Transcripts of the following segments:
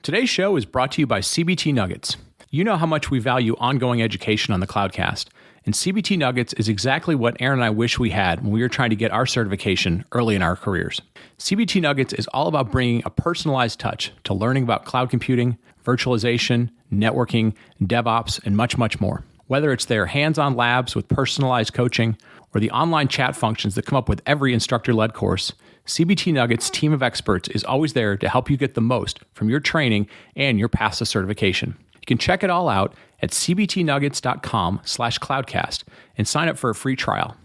Today's show is brought to you by CBT Nuggets. You know how much we value ongoing education on the Cloudcast, and CBT Nuggets is exactly what Aaron and I wish we had when we were trying to get our certification early in our careers. CBT Nuggets is all about bringing a personalized touch to learning about cloud computing, virtualization, networking, DevOps, and much, much more. Whether it's their hands-on labs with personalized coaching or the online chat functions that come up with every instructor-led course, CBT Nuggets' team of experts is always there to help you get the most from your training and your path to certification. You can check it all out at cbtnuggets.com/cloudcast and sign up for a free trial.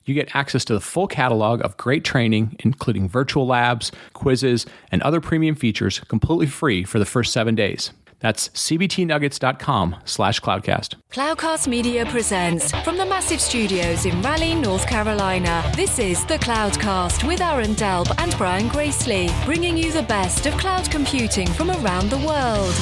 You get access to the full catalog of great training, including virtual labs, quizzes, and other premium features completely free for the first 7 days. That's cbtnuggets.com/cloudcast. Cloudcast Media presents from the massive studios in Raleigh, North Carolina. This is the Cloudcast with Aaron Delp and Brian Gracely, bringing you the best of cloud computing from around the world.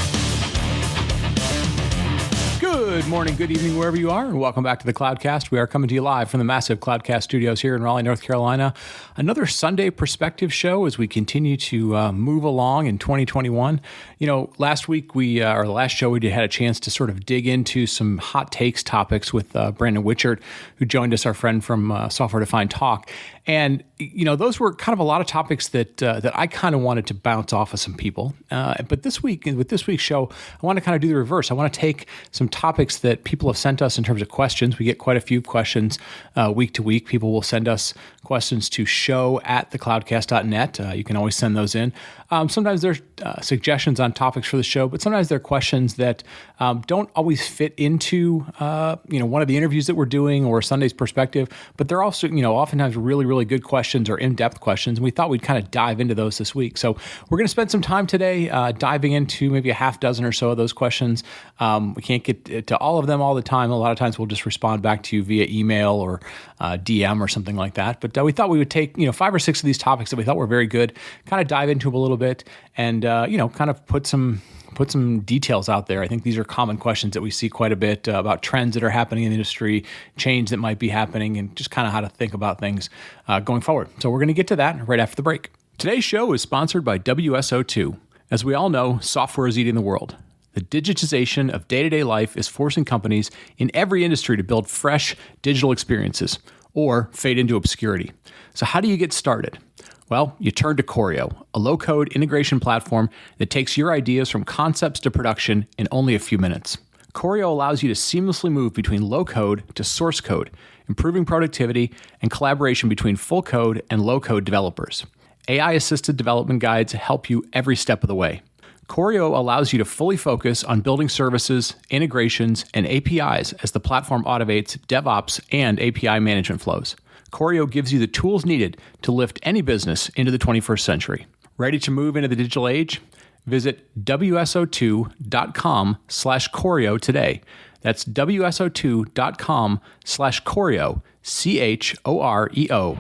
Good morning, good evening, wherever you are, and welcome back to the Cloudcast. We are coming to you live from the massive Cloudcast studios here in Raleigh, North Carolina. Another Sunday perspective show as we continue to move along in 2021. You know, last week or the last show, we had a chance to sort of dig into some hot takes topics with Brandon Witchert, who joined us, our friend from Software Defined Talk. And, you know, those were kind of a lot of topics that I kind of wanted to bounce off of some people. But this week, with this week's show, I want to kind of do the reverse. I want to take some topics that people have sent us in terms of questions. We get quite a few questions week to week. People will send us questions to show@thecloudcast.net. You can always send those in. Sometimes there's suggestions on topics for the show, but sometimes they're questions that don't always fit into one of the interviews that we're doing or Sunday's perspective. But they're also, oftentimes really, really good questions or in-depth questions. And we thought we'd kind of dive into those this week. So we're going to spend some time today diving into maybe a half dozen or so of those questions. We can't get to all of them all the time. A lot of times we'll just respond back to you via email or DM or something like that. But we thought we would take 5 or 6 of these topics that we thought were very good, kind of dive into them a little bit, and kind of put some details out there. I think these are common questions that we see quite a bit about trends that are happening in the industry, change that might be happening, and just kind of how to think about things going forward. So we're going to get to that right after the break. Today's show is sponsored by WSO2. As we all know, software is eating the world. The digitization of day-to-day life is forcing companies in every industry to build fresh digital experiences or fade into obscurity. So how do you get started? Well, you turn to Choreo, a low-code integration platform that takes your ideas from concepts to production in only a few minutes. Choreo allows you to seamlessly move between low-code to source code, improving productivity and collaboration between full-code and low-code developers. AI-assisted development guides help you every step of the way. Choreo allows you to fully focus on building services, integrations, and APIs as the platform automates DevOps and API management flows. Choreo gives you the tools needed to lift any business into the 21st century. Ready to move into the digital age? Visit wso2.com/Choreo today. That's wso2.com/Choreo, CHOREO.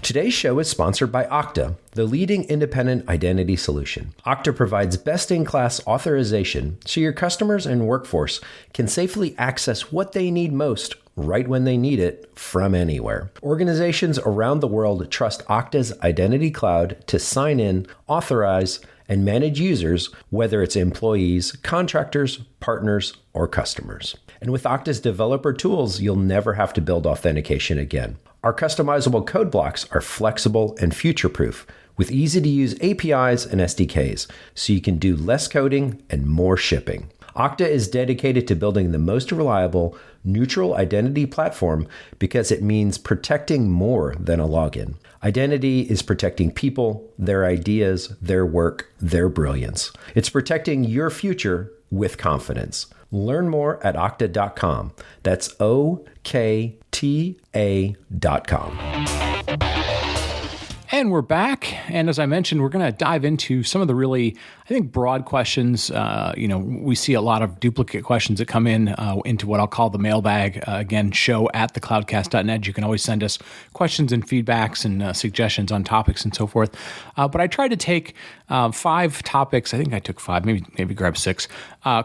Today's show is sponsored by Okta, the leading independent identity solution. Okta provides best-in-class authorization so your customers and workforce can safely access what they need most right when they need it from anywhere. Organizations around the world trust Okta's Identity Cloud to sign in, authorize, and manage users, whether it's employees, contractors, partners, or customers. And with Okta's developer tools, you'll never have to build authentication again. Our customizable code blocks are flexible and future-proof with easy-to-use APIs and SDKs, so you can do less coding and more shipping. Okta is dedicated to building the most reliable, neutral identity platform because it means protecting more than a login. Identity is protecting people, their ideas, their work, their brilliance. It's protecting your future with confidence. Learn more at okta.com. That's OKTA.com. And we're back. And as I mentioned, we're going to dive into some of the really, I think, broad questions. We see a lot of duplicate questions that come in into what I'll call the mailbag. Again, show@thecloudcast.net. You can always send us questions and feedbacks and suggestions on topics and so forth. But I tried to take 5 topics. I think I took 5, maybe grab 6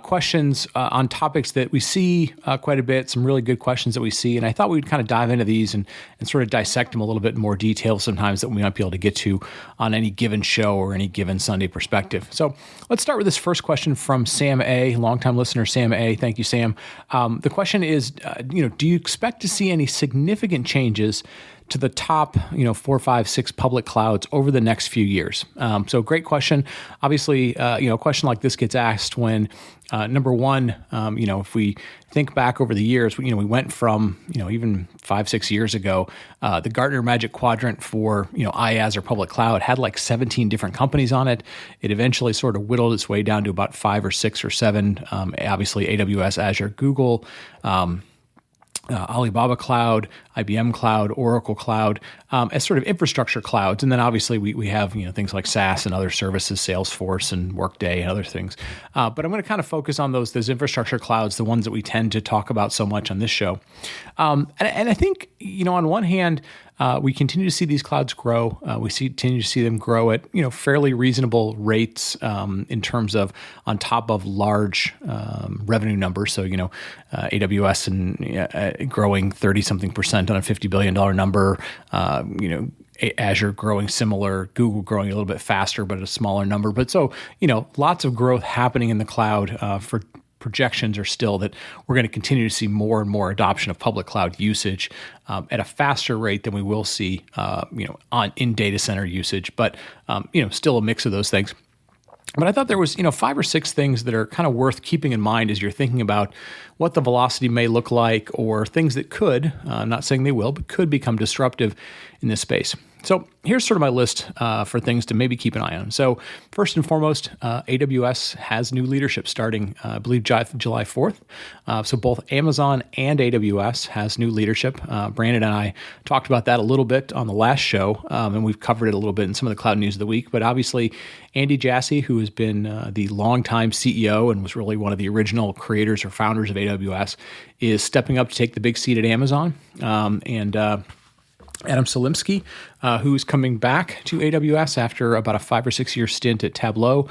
questions on topics that we see quite a bit, some really good questions that we see. And I thought we'd kind of dive into these and sort of dissect them a little bit in more detail sometimes that we might be be able to get to on any given show or any given Sunday perspective. So let's start with this first question from Sam A., longtime listener Sam A. Thank you, Sam. The question is, do you expect to see any significant changes to the top, 4, 5, 6 public clouds over the next few years? So great question. Obviously, a question like this gets asked when, number one, if we think back over the years, we went from, even 5, 6 years ago, the Gartner Magic Quadrant for, IaaS or public cloud had like 17 different companies on it. It eventually sort of whittled its way down to about 5 or 6 or 7, obviously AWS, Azure, Google, Alibaba Cloud, IBM Cloud, Oracle Cloud, as sort of infrastructure clouds. And then obviously we have things like SaaS and other services, Salesforce and Workday and other things. But I'm going to kind of focus on those infrastructure clouds, the ones that we tend to talk about so much on this show. And I think, on one hand, we continue to see these clouds grow. We continue to see them grow at fairly reasonable rates in terms of on top of large revenue numbers. So AWS and growing 30-something% on a $50 billion number. Azure growing similar, Google growing a little bit faster but at a smaller number. But so lots of growth happening in the cloud for. Projections are still that we're going to continue to see more and more adoption of public cloud usage at a faster rate than we will see, in data center usage. But still a mix of those things. But I thought there was 5 or 6 things that are kind of worth keeping in mind as you're thinking about what the velocity may look like, or things that could, I'm not saying they will, but could become disruptive in this space. So here's sort of my list for things to maybe keep an eye on. So first and foremost, AWS has new leadership starting, I believe, July 4th. So both Amazon and AWS has new leadership. Brandon and I talked about that a little bit on the last show, and we've covered it a little bit in some of the cloud news of the week. But obviously, Andy Jassy, who has been the longtime CEO and was really one of the original creators or founders of AWS, is stepping up to take the big seat at Amazon. Adam Salimsky, who's coming back to AWS after about a 5 or 6 year stint at Tableau,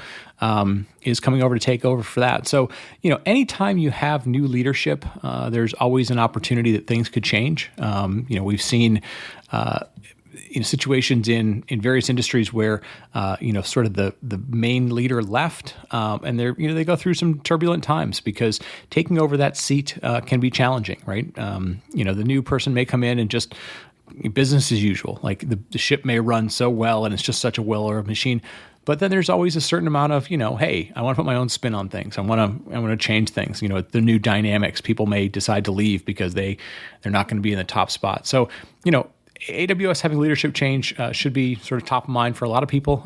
is coming over to take over for that. So, anytime you have new leadership, there's always an opportunity that things could change. We've seen situations in various industries where sort of the main leader left, and they go through some turbulent times because taking over that seat can be challenging, right? The new person may come in and just business as usual. Like the ship may run so well and it's just such a well-oiled machine. But then there's always a certain amount of, hey, I want to put my own spin on things. I want to change things. The new dynamics. People may decide to leave because they're not going to be in the top spot. So, AWS having leadership change should be sort of top of mind for a lot of people.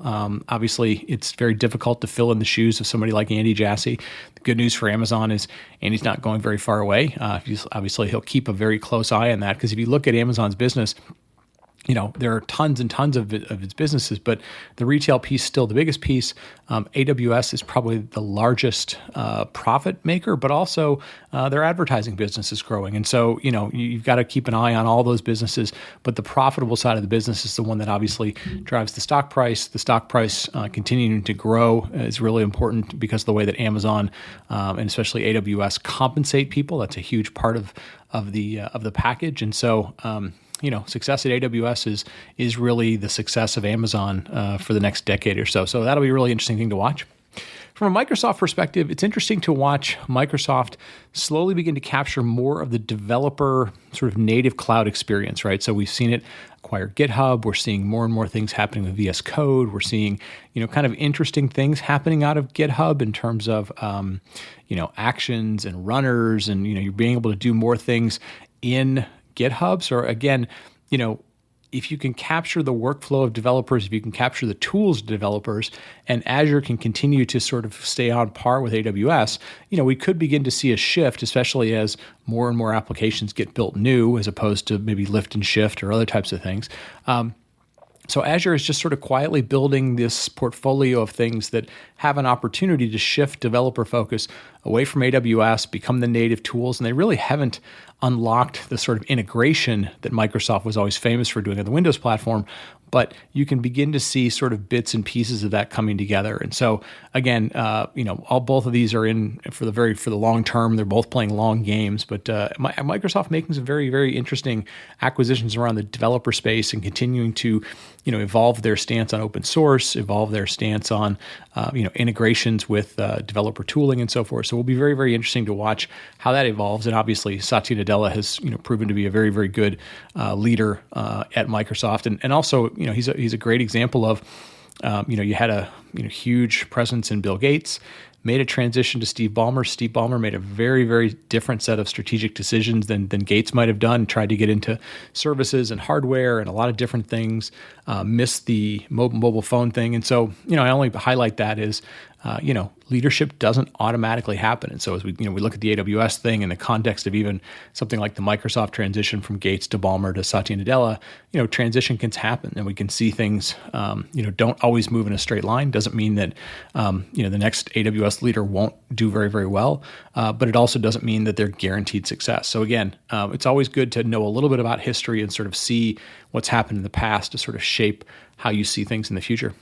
Obviously, it's very difficult to fill in the shoes of somebody like Andy Jassy. The good news for Amazon is Andy's not going very far away. Obviously, he'll keep a very close eye on that, because if you look at Amazon's business, there are tons and tons of its businesses, but the retail piece is still the biggest piece. AWS is probably the largest profit maker, but also their advertising business is growing. And so, you've got to keep an eye on all those businesses, but the profitable side of the business is the one that obviously drives the stock price. The stock price continuing to grow is really important because of the way that Amazon and especially AWS compensate people. That's a huge part of the package. And so, success at AWS is really the success of Amazon for the next decade or so. So that'll be a really interesting thing to watch. From a Microsoft perspective, it's interesting to watch Microsoft slowly begin to capture more of the developer sort of native cloud experience, right? So we've seen it acquire GitHub. We're seeing more and more things happening with VS Code. We're seeing, kind of interesting things happening out of GitHub in terms of, actions and runners, and, you're being able to do more things in GitHub. So again, if you can capture the workflow of developers, if you can capture the tools of developers, and Azure can continue to sort of stay on par with AWS, we could begin to see a shift, especially as more and more applications get built new, as opposed to maybe lift and shift or other types of things. So Azure is just sort of quietly building this portfolio of things that have an opportunity to shift developer focus away from AWS, become the native tools, and they really haven't unlocked the sort of integration that Microsoft was always famous for doing on the Windows platform. but you can begin to see sort of bits and pieces of that coming together. And so again, both of these are in for the long term. They're both playing long games, but Microsoft making some very, very interesting acquisitions around the developer space and continuing to, evolve their stance on open source, evolve their stance on, integrations with developer tooling and so forth. So it will be very, very interesting to watch how that evolves. And obviously, Satya Nadella has, proven to be a very, very good leader at Microsoft, and also, he's a great example of, you had a huge presence in Bill Gates, made a transition to Steve Ballmer. Steve Ballmer made a very, very different set of strategic decisions than Gates might have done, tried to get into services and hardware and a lot of different things, missed the mobile phone thing. And so, I only highlight that as, leadership doesn't automatically happen. And so as we look at the AWS thing in the context of even something like the Microsoft transition from Gates to Ballmer to Satya Nadella, transition can happen, and we can see things, don't always move in a straight line. Doesn't mean that, the next AWS leader won't do very, very well, but it also doesn't mean that they're guaranteed success. So again, it's always good to know a little bit about history and sort of see what's happened in the past to sort of shape how you see things in the future.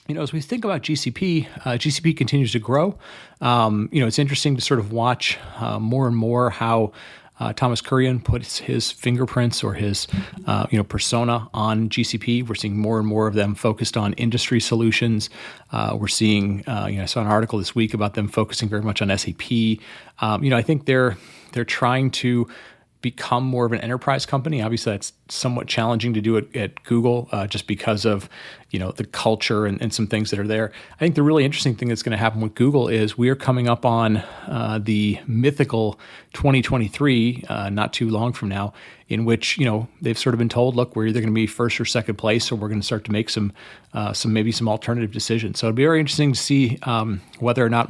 As we think about GCP, GCP continues to grow. It's interesting to sort of watch more and more how Thomas Kurian puts his fingerprints or his, persona on GCP. We're seeing more and more of them focused on industry solutions. We're seeing, I saw an article this week about them focusing very much on SAP. I think they're trying to become more of an enterprise company. Obviously, that's somewhat challenging to do it at Google, just because of the culture and some things that are there. I think the really interesting thing that's going to happen with Google is we are coming up on the mythical 2023, not too long from now, in which they've sort of been told, look, we're either going to be first or second place, or we're going to start to make some alternative decisions. So it'll be very interesting to see whether or not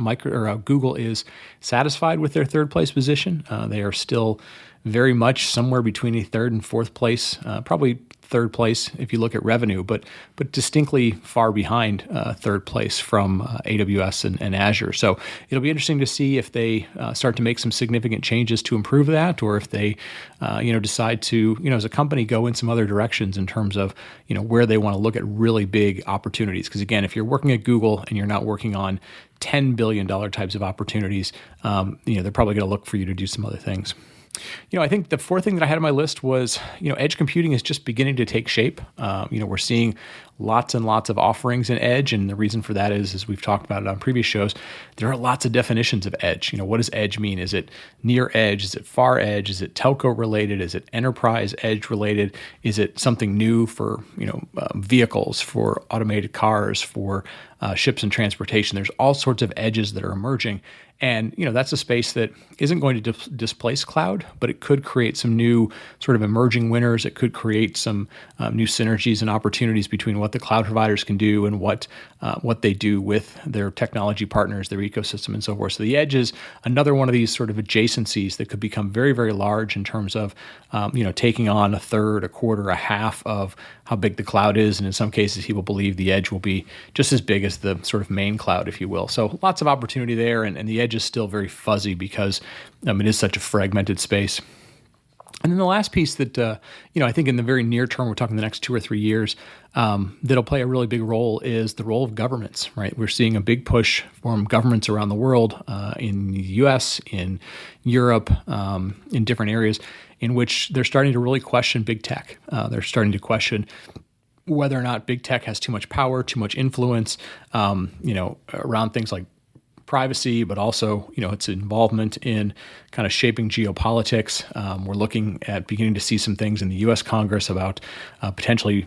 Google is satisfied with their third place position. They are still very much somewhere between a third and fourth place, probably third place if you look at revenue, but distinctly far behind third place from AWS and Azure. So it'll be interesting to see if they start to make some significant changes to improve that, or if they, decide to, as a company, go in some other directions in terms of, where they want to look at really big opportunities. Because again, if you're working at Google and you're not working on $10 billion types of opportunities, they're probably going to look for you to do some other things. I think the fourth thing that I had on my list was, edge computing is just beginning to take shape. We're seeing lots and lots of offerings in edge. And the reason for that is, as we've talked about it on previous shows, there are lots of definitions of edge. What does edge mean? Is it near edge? Is it far edge? Is it telco related? Is it enterprise edge related? Is it something new for, vehicles, for automated cars, for ships and transportation? There's all sorts of edges that are emerging. And, that's a space that isn't going to displace cloud, but it could create some new sort of emerging winners. It could create some new synergies and opportunities between what the cloud providers can do and what they do with their technology partners, their ecosystem, and so forth. So the edge is another one of these sort of adjacencies that could become very, very large in terms of, taking on a third, a quarter, a half of how big the cloud is. And in some cases, people believe the edge will be just as big as the sort of main cloud, if you will. So lots of opportunity there. And the edge is still very fuzzy because it is such a fragmented space. And then the last piece that, I think in the very near term, we're talking the next 2 or 3 years, that'll play a really big role is the role of governments, right? We're seeing a big push from governments around the world, in the US, in Europe, in different areas, in which they're starting to really question big tech. They're starting to question whether or not big tech has too much power, too much influence, around things like privacy, but also, its involvement in kind of shaping geopolitics. We're looking at beginning to see some things in the U.S. Congress about potentially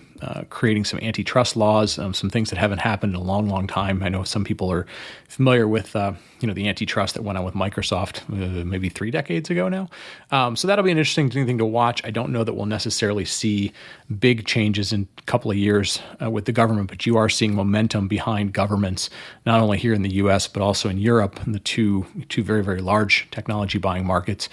creating some antitrust laws, some things that haven't happened in a long, long time. I know some people are familiar with, the antitrust that went on with Microsoft maybe 3 decades ago now. So that'll be an interesting thing to watch. I don't know that we'll necessarily see big changes in a couple of years with the government, but you are seeing momentum behind governments, not only here in the U.S., but also in Europe, and the two very, very large technology buying markets,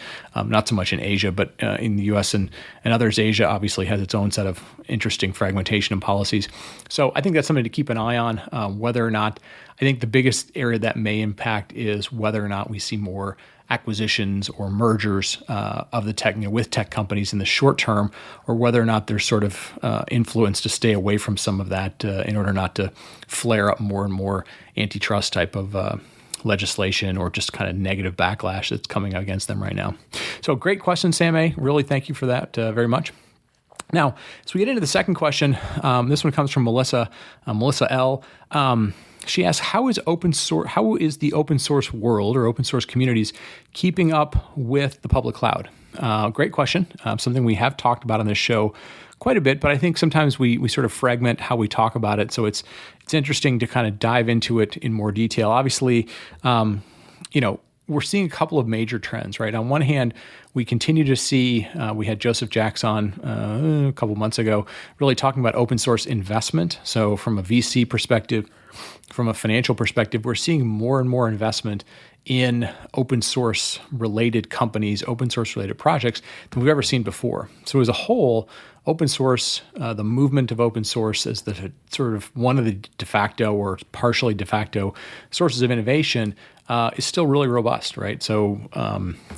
not so much in Asia, but in the U.S. and others. Asia obviously has its own set of interesting fragmented implementation and policies. So I think that's something to keep an eye on, whether or not, I think the biggest area that may impact is whether or not we see more acquisitions or mergers of the tech, with tech companies in the short term, or whether or not there's sort of influence to stay away from some of that in order not to flare up more and more antitrust type of legislation or just kind of negative backlash that's coming against them right now. So great question, Sam A. Really thank you for that very much. Now, as we get into the second question, this one comes from Melissa L. She asks, how is the open source world or open source communities keeping up with the public cloud? Great question. Something we have talked about on this show quite a bit, but I think sometimes we sort of fragment how we talk about it. So it's interesting to kind of dive into it in more detail. Obviously, we're seeing a couple of major trends, right? On one hand, we continue to see, we had Joseph Jacks on a couple months ago, really talking about open source investment. So from a VC perspective, from a financial perspective, we're seeing more and more investment in open source related companies, open source related projects than we've ever seen before. So as a whole, open source, the movement of open source as the sort of one of the de facto or partially de facto sources of innovation is still really robust, right? So,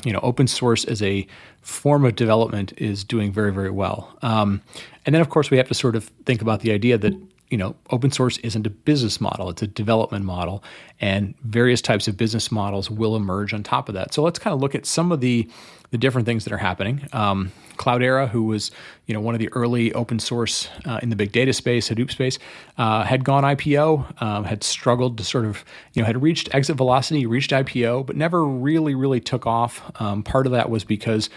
open source as a form of development is doing very, very well. And then, of course, we have to sort of think about the idea that open source isn't a business model, it's a development model, and various types of business models will emerge on top of that. So let's kind of look at some of the different things that are happening. Cloudera, who was one of the early open source in the big data space, Hadoop space, had gone IPO, had struggled to sort of, had reached exit velocity, reached IPO, but never really took off. Part of that was because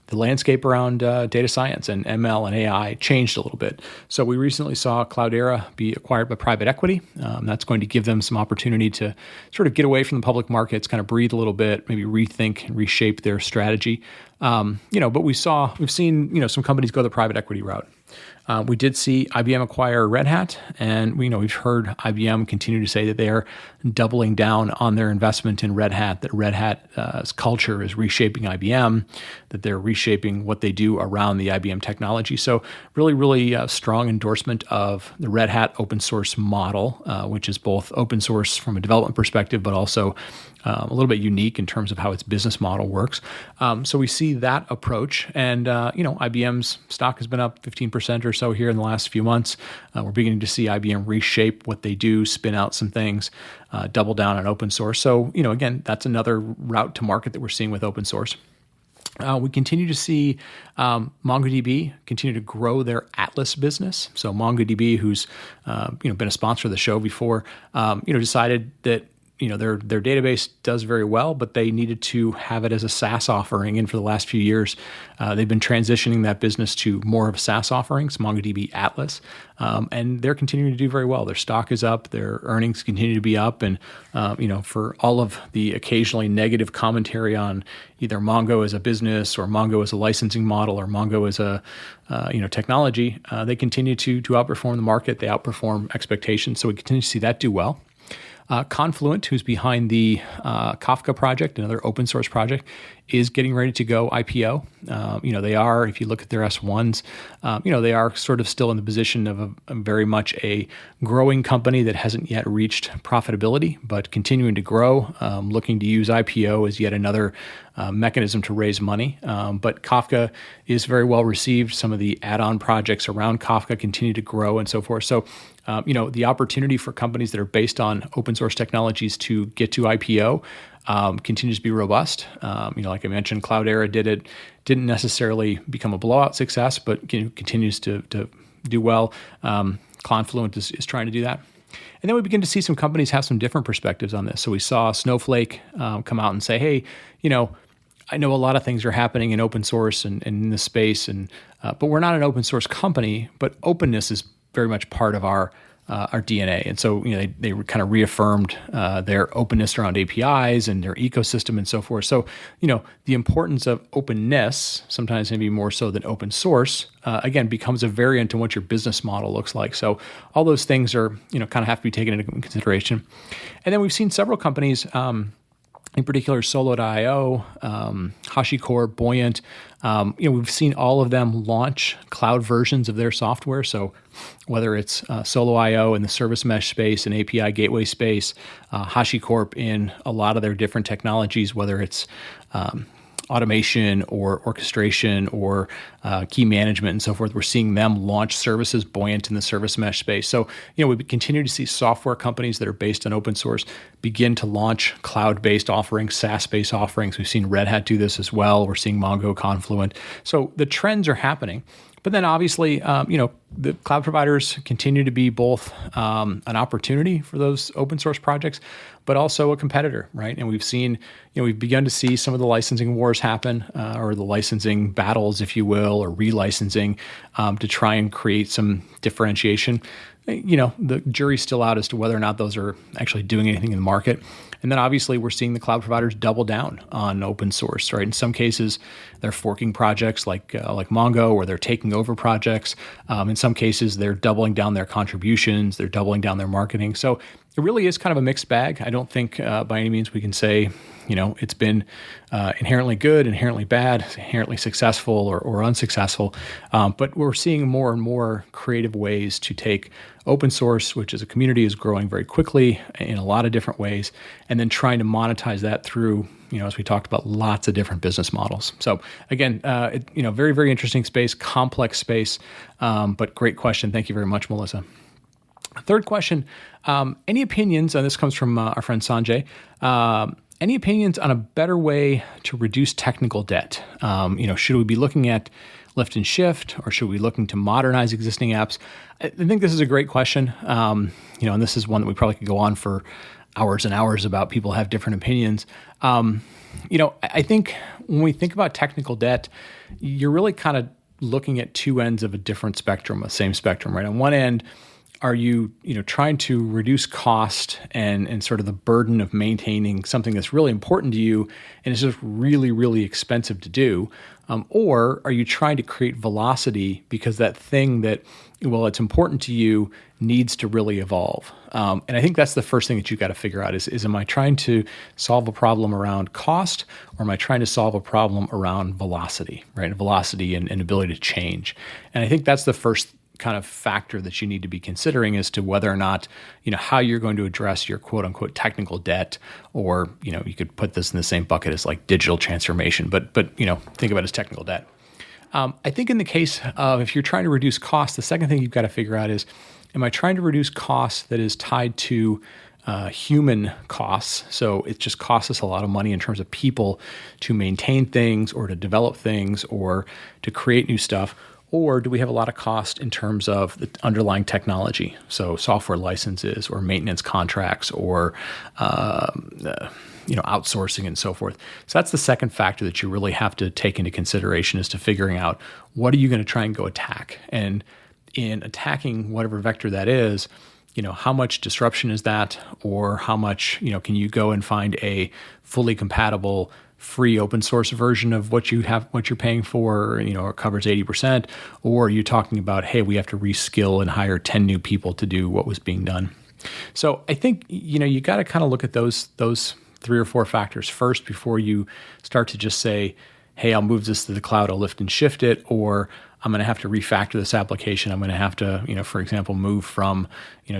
the landscape around data science and ML and AI changed a little bit. So we recently saw Cloudera be acquired by private equity. That's going to give them some opportunity to sort of get away from the public markets, kind of breathe a little bit, maybe rethink and reshape their strategy. But we've seen, some companies go the private equity route. We did see IBM acquire Red Hat, and we've heard IBM continue to say that they are doubling down on their investment in Red Hat, that Red Hat's culture is reshaping IBM, that they're reshaping what they do around the IBM technology. So really strong endorsement of the Red Hat open source model, which is both open source from a development perspective, but also a little bit unique in terms of how its business model works. So we see that approach, and IBM's stock has been up 15% or so here in the last few months. We're beginning to see IBM reshape what they do, spin out some things, double down on open source. So again, that's another route to market that we're seeing with open source. We continue to see MongoDB continue to grow their Atlas business. So MongoDB, who's been a sponsor of the show before, decided that their database does very well, but they needed to have it as a SaaS offering. And for the last few years, they've been transitioning that business to more of SaaS offerings, MongoDB Atlas, and they're continuing to do very well. Their stock is up, their earnings continue to be up, and for all of the occasionally negative commentary on either Mongo as a business or Mongo as a licensing model or Mongo as a technology, they continue to outperform the market. They outperform expectations, so we continue to see that do well. Confluent, who's behind the Kafka project, another open source project, is getting ready to go IPO. They are, if you look at their S1s, they are sort of still in the position of a very much a growing company that hasn't yet reached profitability, but continuing to grow, looking to use IPO as yet another mechanism to raise money. But Kafka is very well received. Some of the add-on projects around Kafka continue to grow and so forth. So, the opportunity for companies that are based on open source technologies to get to IPO continues to be robust. Like I mentioned, Cloudera didn't necessarily become a blowout success, but continues to do well. Confluent is trying to do that. And then we begin to see some companies have some different perspectives on this. So we saw Snowflake come out and say, hey, I know a lot of things are happening in open source and in this space, but we're not an open source company, but openness is very much part of our DNA. And so, they kind of reaffirmed their openness around APIs and their ecosystem and so forth. So, the importance of openness, sometimes maybe more so than open source, again, becomes a variant in what your business model looks like. So all those things are, kind of have to be taken into consideration. And then we've seen several companies, in particular, Solo.io, HashiCorp, Buoyant. We've seen all of them launch cloud versions of their software. So whether it's Solo.io in the service mesh space and API gateway space, HashiCorp in a lot of their different technologies, whether it's automation or orchestration or key management and so forth. We're seeing them launch services, Buoyant in the service mesh space. So, we continue to see software companies that are based on open source begin to launch cloud-based offerings, SaaS-based offerings. We've seen Red Hat do this as well. We're seeing Mongo, Confluent. So the trends are happening. But then obviously, the cloud providers continue to be both an opportunity for those open source projects, but also a competitor, right? And we've seen, we've begun to see some of the licensing wars happen, or the licensing battles, if you will, or relicensing to try and create some differentiation. The jury's still out as to whether or not those are actually doing anything in the market. And then obviously we're seeing the cloud providers double down on open source, right? In some cases, they're forking projects like Mongo, or they're taking over projects. In some cases, they're doubling down their contributions, they're doubling down their marketing. So it really is kind of a mixed bag. I don't think by any means we can say, it's been inherently good, inherently bad, inherently successful or unsuccessful. But we're seeing more and more creative ways to take open source, which as a community is growing very quickly in a lot of different ways, and then trying to monetize that through, as we talked about, lots of different business models. So again, very, very interesting space, complex space, but great question. Thank you very much, Melissa. Third question, any opinions, and this comes from our friend Sanjay, any opinions on a better way to reduce technical debt? Should we be looking at lift and shift, or should we be looking to modernize existing apps? I think this is a great question. And this is one that we probably could go on for hours and hours about. People have different opinions. I think when we think about technical debt, you're really kind of looking at two ends of a different spectrum, a same spectrum, right? On one end, are you trying to reduce cost and sort of the burden of maintaining something that's really important to you and it's just really, really expensive to do? Or are you trying to create velocity because that thing that, it's important to you needs to really evolve? And I think that's the first thing that you've got to figure out is am I trying to solve a problem around cost, or am I trying to solve a problem around velocity, right? Velocity and ability to change. And I think that's the first kind of factor that you need to be considering as to whether or not, how you're going to address your quote unquote technical debt, or, you could put this in the same bucket as like digital transformation, but think about it as technical debt. I think in the case of if you're trying to reduce costs, the second thing you've got to figure out is, am I trying to reduce costs that is tied to human costs? So it just costs us a lot of money in terms of people to maintain things or to develop things or to create new stuff. Or do we have a lot of cost in terms of the underlying technology? So software licenses or maintenance contracts or outsourcing and so forth. So that's the second factor that you really have to take into consideration, is to figuring out what are you going to try and go attack. And in attacking whatever vector that is, how much disruption is that, or how much, can you go and find a fully compatible free open source version of what you have, what you're paying for, it covers 80%, or are you talking about, hey, we have to reskill and hire 10 new people to do what was being done? So I think, you got to kind of look at those three or four factors first before you start to just say, hey, I'll move this to the cloud, I'll lift and shift it, or I'm going to have to refactor this application. I'm going to have to, for example, move from,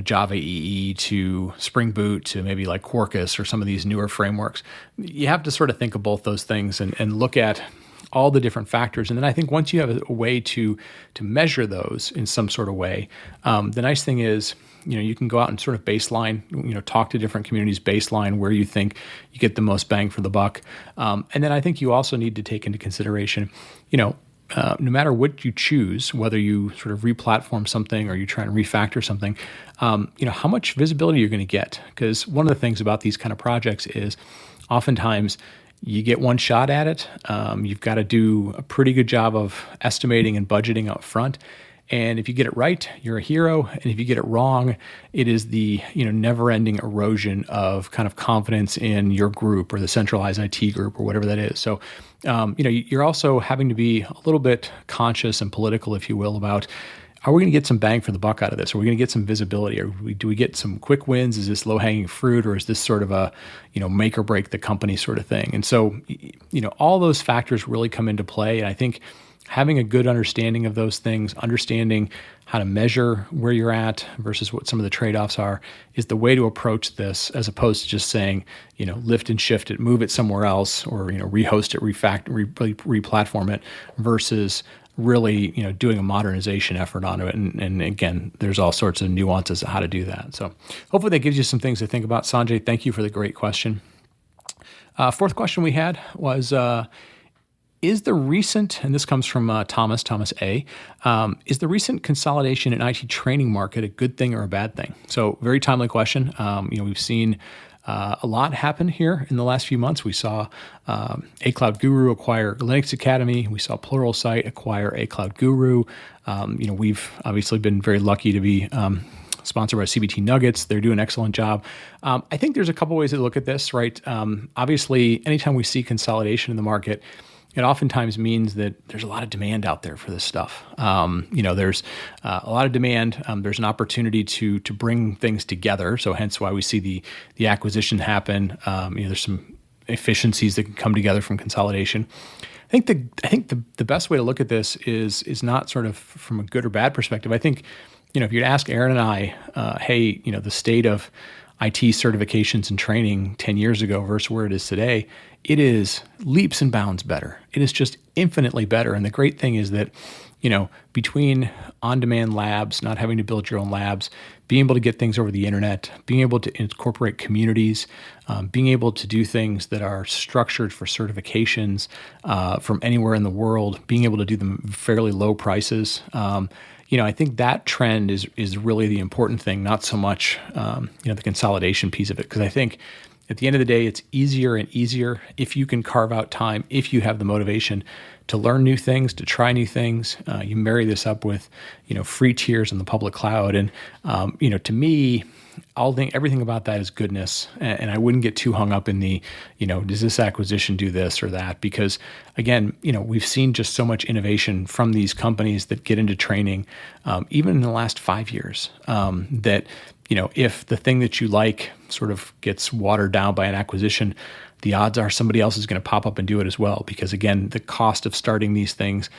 Java EE to Spring Boot to maybe like Quarkus or some of these newer frameworks. You have to sort of think of both those things and look at all the different factors. And then I think once you have a way to measure those in some sort of way, the nice thing is, you can go out and sort of baseline, talk to different communities, baseline where you think you get the most bang for the buck. And then I think you also need to take into consideration, no matter what you choose, whether you sort of re-platform something or you try and refactor something, how much visibility you're going to get. Because one of the things about these kind of projects is oftentimes you get one shot at it. You've got to do a pretty good job of estimating and budgeting up front. And if you get it right, you're a hero. And if you get it wrong, it is the never-ending erosion of kind of confidence in your group or the centralized IT group or whatever that is. So, you're also having to be a little bit conscious and political, if you will, about, are we going to get some bang for the buck out of this? Are we going to get some visibility? Do we get some quick wins? Is this low-hanging fruit, or is this sort of a, make or break the company sort of thing? And so, all those factors really come into play. And I think having a good understanding of those things, understanding how to measure where you're at versus what some of the trade-offs are, is the way to approach this, as opposed to just saying, lift and shift it, move it somewhere else, or, rehost it, replatform it, versus really, doing a modernization effort on it. And again, there's all sorts of nuances of how to do that. So hopefully that gives you some things to think about. Sanjay, thank you for the great question. Fourth question we had was, is the recent, and this comes from Thomas A., is the recent consolidation in IT training market a good thing or a bad thing? So very timely question. We've seen a lot happen here in the last few months. We saw A Cloud Guru acquire Linux Academy. We saw Pluralsight acquire A Cloud Guru. We've obviously been very lucky to be sponsored by CBT Nuggets. They're doing an excellent job. I think there's a couple ways to look at this, right? Obviously, anytime we see consolidation in the market, it oftentimes means that there's a lot of demand out there for this stuff. There's a lot of demand. There's an opportunity to bring things together. So hence why we see the acquisition happen. There's some efficiencies that can come together from consolidation. I think the best way to look at this is not sort of from a good or bad perspective. I think, if you'd ask Aaron and I, hey, the state of IT certifications and training 10 years ago versus where it is today, it is leaps and bounds better. It is just infinitely better. And the great thing is that, between on-demand labs, not having to build your own labs, being able to get things over the internet, being able to incorporate communities, being able to do things that are structured for certifications from anywhere in the world, being able to do them fairly low prices. I think that trend is really the important thing, not so much the consolidation piece of it. Because I think at the end of the day, it's easier and easier if you can carve out time, if you have the motivation to learn new things, to try new things. You marry this up with free tiers in the public cloud, and to me, everything about that is goodness. And I wouldn't get too hung up in the, does this acquisition do this or that? Because again, we've seen just so much innovation from these companies that get into training, even in the last 5 years, that, if the thing that you like sort of gets watered down by an acquisition, the odds are somebody else is going to pop up and do it as well. Because again, the cost of starting these things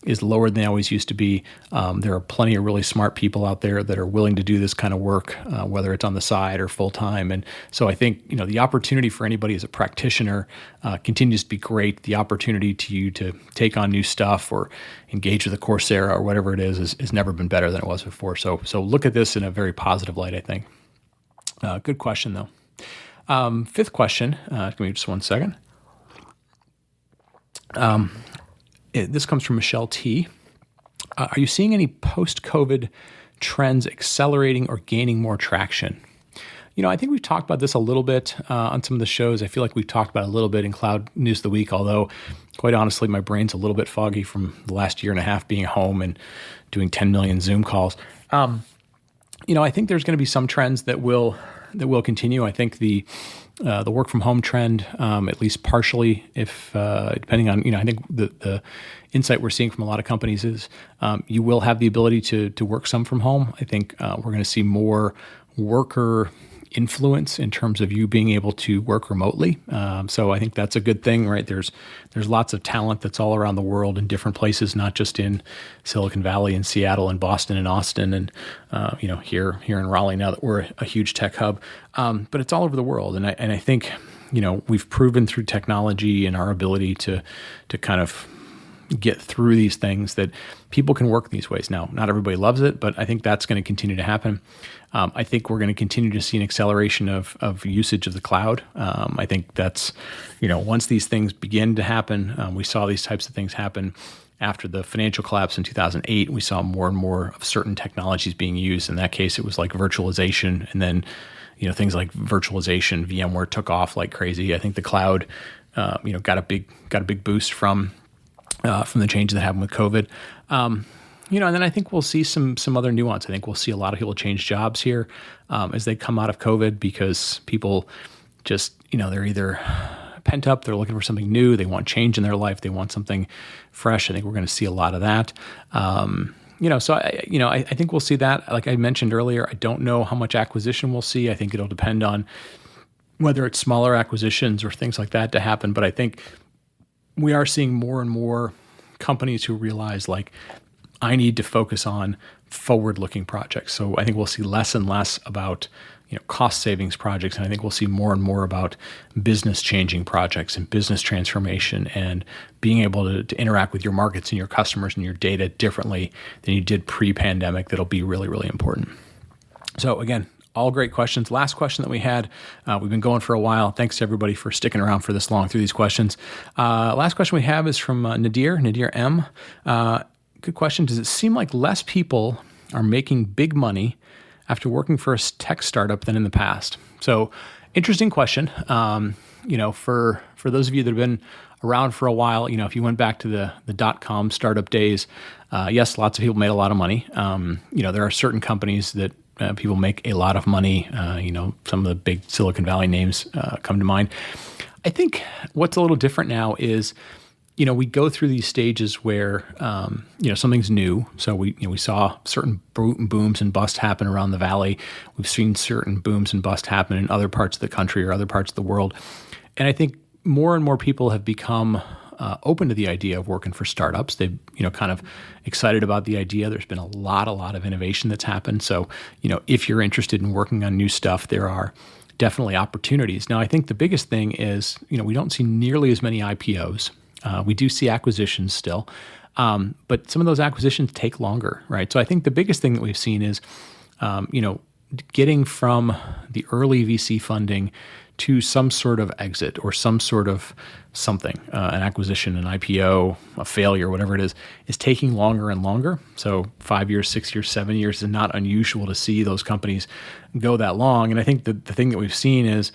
is lower than they always used to be. There are plenty of really smart people out there that are willing to do this kind of work, whether it's on the side or full time. And so I think, the opportunity for anybody as a practitioner continues to be great. The opportunity to take on new stuff or engage with a Coursera or whatever it is never been better than it was before. So look at this in a very positive light, I think. Good question, though. Fifth question, give me just one second. This comes from Michelle T. Are you seeing any post-COVID trends accelerating or gaining more traction? I think we've talked about this a little bit on some of the shows. I feel like we've talked about it a little bit in Cloud News of the Week, although quite honestly, my brain's a little bit foggy from the last year and a half being home and doing 10 million Zoom calls. I think there's going to be some trends that will continue. I think the work from home trend, at least partially, if depending on, I think the insight we're seeing from a lot of companies is you will have the ability to work some from home. I think we're going to see more worker influence in terms of you being able to work remotely. So I think that's a good thing, right? There's lots of talent that's all around the world in different places, not just in Silicon Valley and Seattle and Boston and Austin and here in Raleigh now that we're a huge tech hub. But it's all over the world, and I think we've proven through technology and our ability to kind of get through these things that people can work these ways. Now, not everybody loves it, but I think that's going to continue to happen. I think we're going to continue to see an acceleration of usage of the cloud. I think that's, once these things begin to happen, we saw these types of things happen after the financial collapse in 2008. We saw more and more of certain technologies being used. In that case, it was like virtualization, and then things like virtualization, VMware took off like crazy. I think the cloud, got a big boost from the change that happened with COVID. And then I think we'll see some other nuance. I think we'll see a lot of people change jobs here as they come out of COVID, because people just, they're either pent up, they're looking for something new, they want change in their life, they want something fresh. I think we're going to see a lot of that. I think we'll see that. Like I mentioned earlier, I don't know how much acquisition we'll see. I think it'll depend on whether it's smaller acquisitions or things like that to happen. But I think we are seeing more and more companies who realize, like, I need to focus on forward-looking projects. So I think we'll see less and less about cost savings projects, and I think we'll see more and more about business changing projects and business transformation and being able to interact with your markets and your customers and your data differently than you did pre-pandemic. That'll be really, really important. So again, all great questions. Last question that we had, we've been going for a while. Thanks to everybody for sticking around for this long through these questions. Last question we have is from Nadir M. Good question. Does it seem like less people are making big money after working for a tech startup than in the past? So interesting question. For those of you that have been around for a while, if you went back to the dot-com startup days, yes, lots of people made a lot of money. There are certain companies that people make a lot of money. Some of the big Silicon Valley names come to mind. I think what's a little different now is, we go through these stages where, something's new. So we saw certain booms and busts happen around the valley. We've seen certain booms and busts happen in other parts of the country or other parts of the world. And I think more and more people have become open to the idea of working for startups. They've, kind of excited about the idea. There's been a lot of innovation that's happened. So, if you're interested in working on new stuff, there are definitely opportunities. Now, I think the biggest thing is, we don't see nearly as many IPOs. We do see acquisitions still, but some of those acquisitions take longer, right? So I think the biggest thing that we've seen is, getting from the early VC funding to some sort of exit or some sort of something, an acquisition, an IPO, a failure, whatever it is taking longer and longer. So 5 years, 6 years, 7 years is not unusual to see those companies go that long. And I think the thing that we've seen is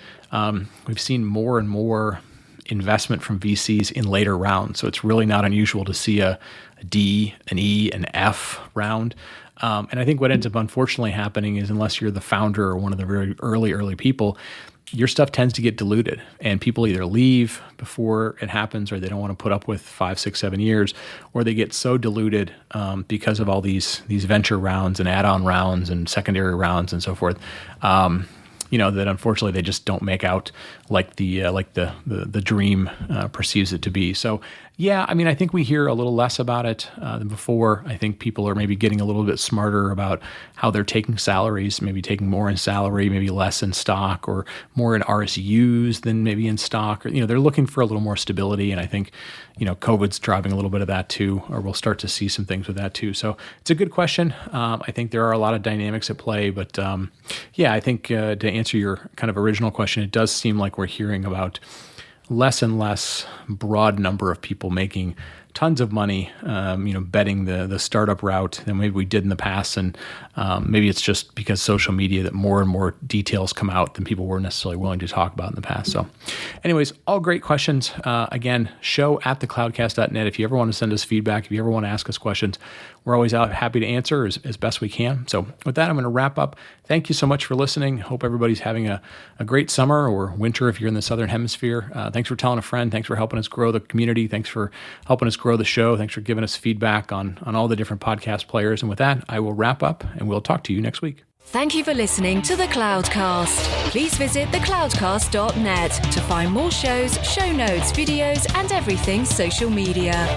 we've seen more and more investment from VCs in later rounds. So it's really not unusual to see a D, an E, an F round. And I think what ends up unfortunately happening is, unless you're the founder or one of the very early people, your stuff tends to get diluted, and people either leave before it happens, or they don't want to put up with 5, 6, 7 years, or they get so diluted because of all these venture rounds and add-on rounds and secondary rounds and so forth. That unfortunately they just don't make out like the dream perceives it to be. So yeah, I think we hear a little less about it than before. I think people are maybe getting a little bit smarter about how they're taking salaries, maybe taking more in salary, maybe less in stock, or more in RSUs than maybe in stock. Or, they're looking for a little more stability, and I think COVID's driving a little bit of that too, or we'll start to see some things with that too. So it's a good question. I think there are a lot of dynamics at play, but I think to answer your kind of original question, it does seem like we're hearing about less and less broad number of people making tons of money, betting the startup route than maybe we did in the past. And maybe it's just because social media that more and more details come out than people were necessarily willing to talk about in the past. So anyways, all great questions. Again, show@thecloudcast.net. If you ever want to send us feedback, if you ever want to ask us questions, we're always out happy to answer as best we can. So with that, I'm going to wrap up. Thank you so much for listening. Hope everybody's having a great summer or winter if you're in the Southern Hemisphere. Thanks for telling a friend. Thanks for helping us grow the community. Thanks for helping us grow the show. Thanks for giving us feedback on all the different podcast players. And with that, I will wrap up, and we'll talk to you next week. Thank you for listening to The Cloudcast. Please visit thecloudcast.net to find more shows, show notes, videos, and everything social media.